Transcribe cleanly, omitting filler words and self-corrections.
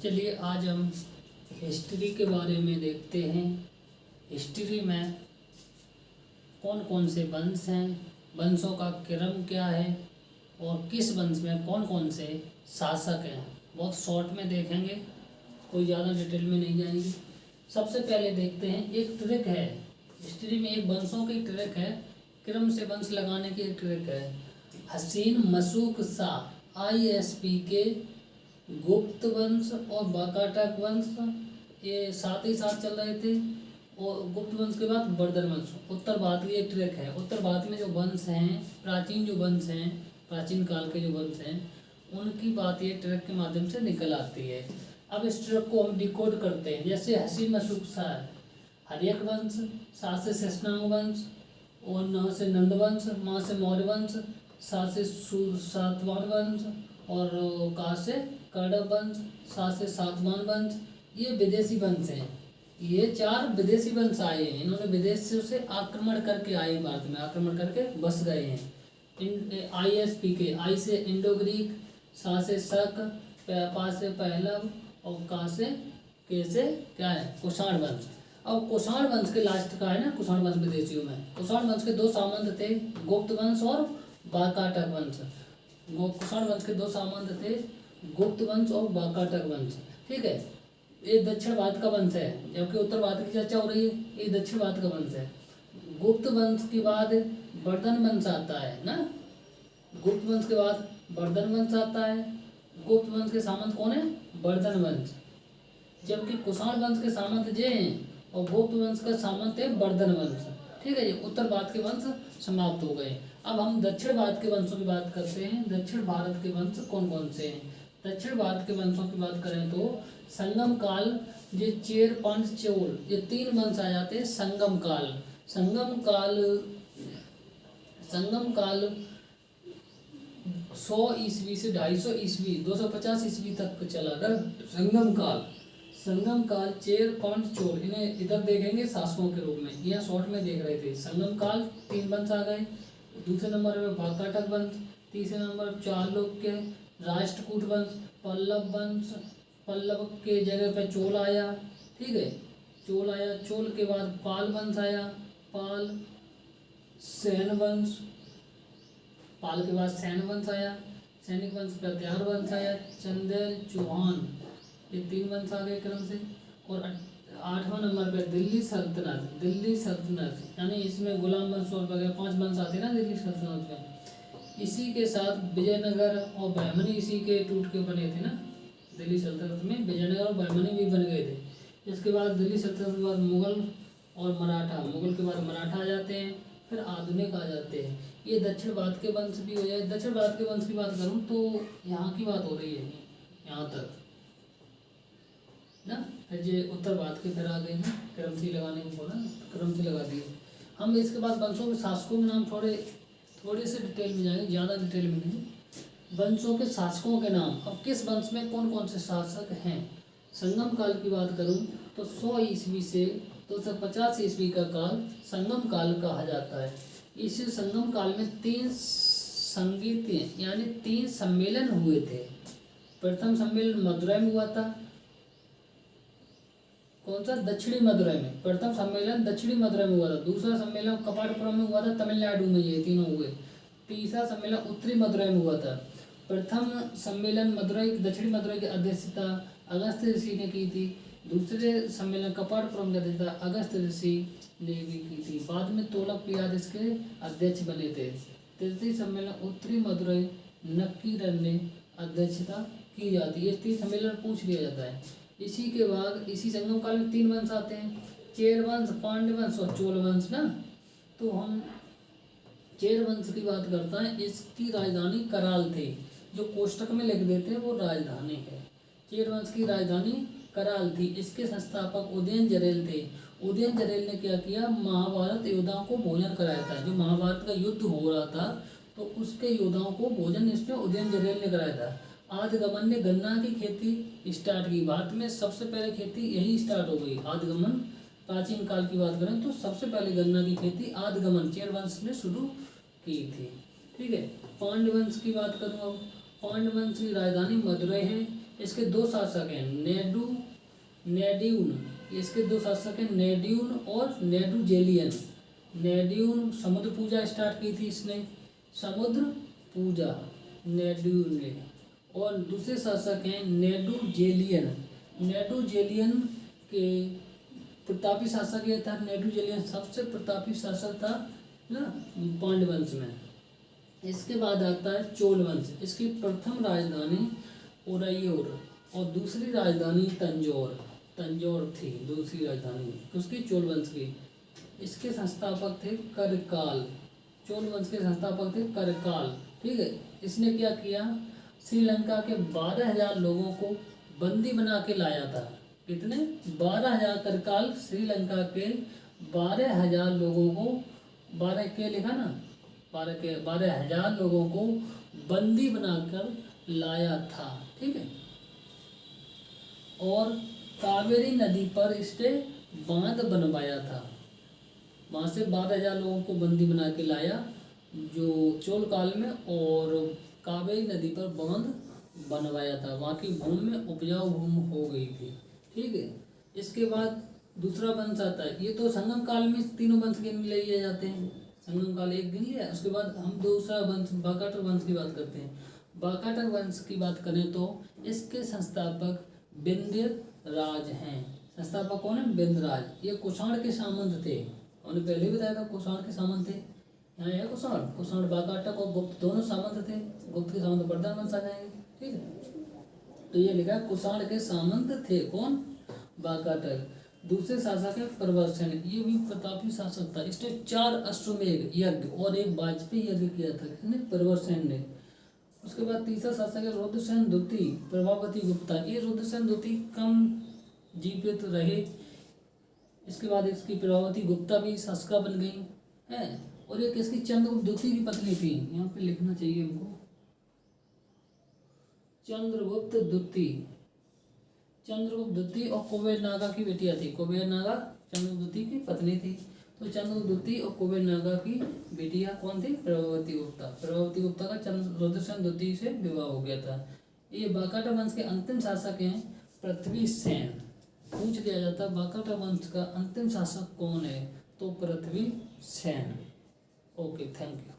चलिए आज हम हिस्ट्री के बारे में देखते हैं। हिस्ट्री में कौन कौन से वंश हैं, वंशों का क्रम क्या है और किस वंश में कौन कौन से शासक हैं। बहुत शॉर्ट में देखेंगे, कोई ज़्यादा डिटेल में नहीं जाएंगे। सबसे पहले देखते हैं, एक ट्रिक है हिस्ट्री में, एक वंशों की ट्रिक है, क्रम से वंश लगाने की एक ट्रिक है। हसीन मशूक शाह ISP के गुप्त वंश और वाकाटक वंश ये साथ ही साथ चल रहे थे। और गुप्त वंश के बाद वर्धन वंश। उत्तर भारत की एक ट्रैक है। उत्तर भारत में जो वंश हैं, प्राचीन जो वंश हैं, प्राचीन काल के जो वंश हैं, उनकी बात ये ट्रैक के माध्यम से निकल आती है। अब इस ट्रैक को हम डिकोड करते हैं। जैसे हसीन मशूक शाह हर्यक वंश, सा से शेषनाग वंश, और न से नंद वंश, माँ से मौर्य वंश, सा से सातवाहन वंश, और का से कौरव वंश, सा से सातवाहन वंश। ये विदेशी वंश हैं। ये 4 विदेशी वंश आए हैं। इन्होंने विदेशों से आक्रमण करके आए, भारत में आक्रमण करके बस गए हैं। ISP के आई से इंडो ग्रीक, सा से शक, पा से पहलव, और का से के से क्या है कुषाण वंश। अब कुषाण वंश के लास्ट का है ना, कुषाण वंश विदेशियों में। कुषाण वंश के 2 सामंत थे, गुप्त वंश और वाकाटक वंश। कुषाण वंश के 2 सामंत थे, गुप्त वंश और वाकाटक वंश। ठीक है, ये दक्षिण भारत का वंश है, जबकि उत्तर भारत की चर्चा हो रही है। ये दक्षिण भारत का वंश है। गुप्त वंश के बाद वर्धन वंश आता है ना, गुप्त वंश के बाद वर्धन वंश आता है। गुप्त वंश के सामंत कौन है? वर्धन वंश। जबकि कुषाण वंश के सामंत जे हैं और गुप्त वंश का सामंत है वर्धन वंश। ठीक है, ये उत्तर भारत के वंश समाप्त हो गए। अब हम दक्षिण भारत के वंशों की बात करते हैं। दक्षिण भारत के वंश कौन कौन से हैं? दक्षिण भारत के वंशों की बात करें तो संगम काल, ये चेर, पांच, चोल, ये 3 वंश आ जाते हैं। संगम काल 100 ईस्वी से 250 ईस्वी, 250 ईस्वी तक चला था संगम काल चेर, पांच, चोल। इन्हें इधर देखेंगे शासकों के रूप में, यहाँ शॉर्ट में देख रहे थे। संगम काल 3 वंश आ गए। दूसरे नंबर में वाकाटक वंश, तीसरे नंबर चालुक्य, राष्ट्रकूट वंश, पल्लव वंश, पल्लव के जगह पे चोल आया। ठीक है, चोल आया। चोल के बाद पाल वंश आया, पाल, सैन वंश, पाल के बाद सैन वंश आया, सैनिक वंश, प्रत्यार वंश आया, चंदेल, चौहान, ये 3 वंश आ गए क्रम से। और 8वां नंबर पे दिल्ली सल्तनत, यानी इसमें गुलाम वंश और वगैरह 5 वंश आते हैं ना दिल्ली सल्तनत में। इसी के साथ विजयनगर और बहमनी इसी के टूट के बने थे ना। दिल्ली सल्तनत में विजयनगर और बहमनी भी बन गए थे। इसके बाद दिल्ली सल्तनत के बाद मुगल और मराठा, मुगल के बाद मराठा आ जाते हैं, फिर आधुनिक आ जाते हैं। ये दक्षिण भारत के वंश भी हो जाए। दक्षिण भारत के वंश की बात करूँ तो यहाँ की बात हो रही है, यहाँ तक ना। ये उत्तर भारत के फिर आ गए ना, क्रम से लगाने को बोला, क्रम से लगा दिए। हम इसके बाद वंशों के शासकों के नाम थोड़े से डिटेल में जाएंगे, ज़्यादा डिटेल में नहीं। वंशों के शासकों के नाम। अब किस वंश में कौन कौन से शासक हैं? संगम काल की बात करूं तो 100 ईस्वी से 250 ईस्वी का काल संगम काल कहा जाता है। इस संगम काल में 3 संगीत यानी 3 सम्मेलन हुए थे। प्रथम सम्मेलन मदुरै में हुआ था। कौन सा? दक्षिणी मदुरै में। प्रथम सम्मेलन दक्षिणी मदुरै में हुआ था। दूसरा सम्मेलन कपाटपुरम में हुआ था, तमिलनाडु में। ये तीनों हुए। तीसरा सम्मेलन उत्तरी मदुरै में हुआ था। प्रथम सम्मेलन मदुरै, दक्षिणी मदुरै की अध्यक्षता अगस्त ऋषि ने की थी। दूसरे सम्मेलन कपाटपुरम की अध्यक्षता अगस्त ऋषि ने भी की थी। बाद में तोलक इसके अध्यक्ष बने थे। तृतीय सम्मेलन उत्तरी मदुरै नक्कीरन ने अध्यक्षता की जाती है। 3 सम्मेलन पूछ लिया जाता है। इसी के बाद इसी संगम काल में 3 वंश आते हैं, चेर वंश, पांड्य वंश और चोल वंश ना। तो हम चेर वंश की बात करते हैं। इसकी राजधानी कराल थी। जो कोष्टक में लिख देते हैं वो राजधानी है। चेर वंश की राजधानी कराल थी। इसके संस्थापक उदयन जरेल थे। उदयन जरेल ने क्या किया? महाभारत योद्धाओं को भोजन कराया था। जो महाभारत का युद्ध हो रहा था तो उसके योद्धाओं को भोजन इसने उदयन जरेल ने कराया था। आदगमन ने गन्ना की खेती स्टार्ट की। भारत में सबसे पहले खेती यही स्टार्ट हो गई। आदगमन, प्राचीन काल की बात करें तो सबसे पहले गन्ना की खेती आदगमन चेर वंश ने शुरू की थी। ठीक है, पांड्य वंश की बात करूँ अब। पांड्य वंश की राजधानी मदुरै है। इसके दो शासक हैं, नेड्यून। इसके दो शासक हैं, नेड्यून और नेडुजेलियन। नेड्यून समुद्र पूजा स्टार्ट की थी इसने, समुद्र पूजा नेड्यून ने। और दूसरे शासक हैं नेडुजेलियन। नेडुजेलियन के प्रतापी शासक ये था। नेडुजेलियन सबसे प्रतापी शासक था ना पांड्य वंश में। इसके बाद आता है चोल वंश। इसकी प्रथम राजधानी उदयपुर और दूसरी राजधानी तंजौर थी दूसरी राजधानी उसकी चोल वंश की। इसके संस्थापक थे करकाल। चोल वंश के संस्थापक थे करकाल। ठीक है, इसने क्या किया, श्रीलंका के 12,000 लोगों को बंदी बना के लाया था। कितने? 12,000। करकाल श्रीलंका के 12,000 लोगों को, 12 के लिखा ना, 12,000 लोगों को बंदी बनाकर लाया था। ठीक है, और कावेरी नदी पर इसने बांध बनवाया था। वहाँ से 12,000 लोगों को बंदी बना के लाया जो चोल काल में, और कावेरी नदी पर बांध बनवाया था। वहाँ की भूमि में उपजाऊ भूमि हो गई थी। ठीक है, इसके बाद दूसरा वंश आता है। ये तो संगम काल में तीनों वंश गिन लिए जाते हैं। संगम काल एक गिन लिया, उसके बाद हम दूसरा वंश वाकाटर वंश की बात करते हैं। वाकाटर वंश की बात करें तो इसके संस्थापक विंध्य राज हैं। संस्थापक कौन है? विंध्यराज। ये कुषाण के सामंत थे। हमने पहले बताया था कुषाण के सामंत थे। यहाँ है कुषाण वाकाटक और गुप्त दोनों सामंत थे। गुप्त के सामंत वर्धमान वंश आ जाएंगे। ठीक है, तो ये लिखा कुषाण के सामंत थे। कौन? वाकाटक। दूसरे शासक है प्रवरसेन। ये भी प्रतापी शासक था। इसने 4 अश्वमेध यज्ञ और एक वाजपेयी यज्ञ किया था। किसने? प्रवरसेन ने। उसके बाद तीसरा शासक है रुद्रसेन द्वितीय प्रभावती गुप्ता। ये रुद्रसेन द्वितीय कम जीवित रहे। इसके बाद इसकी प्रभावती गुप्ता भी शासका बन गई है। और एक इसकी चंद्रगुप्त द्वितीय की पत्नी थी, यहाँ पे लिखना चाहिए हमको, चंद्रगुप्त द्वितीय और कुबेर नागा की बेटियां थी। कुबेर नागा चंद्रगुप्त द्वितीय की पत्नी थी। तो चंद्रगुप्त द्वितीय और कुबेर नागा की बेटियां कौन थी? प्रभावती गुप्ता। प्रभावती गुप्ता का रुद्रसेन द्वितीय से विवाह हो गया था। ये वाकाटर वंश के अंतिम शासक हैं पृथ्वीसेन। पूछ लिया जाता है वाकाटर वंश का अंतिम शासक कौन है, तो पृथ्वीसेन। Okay, thank you.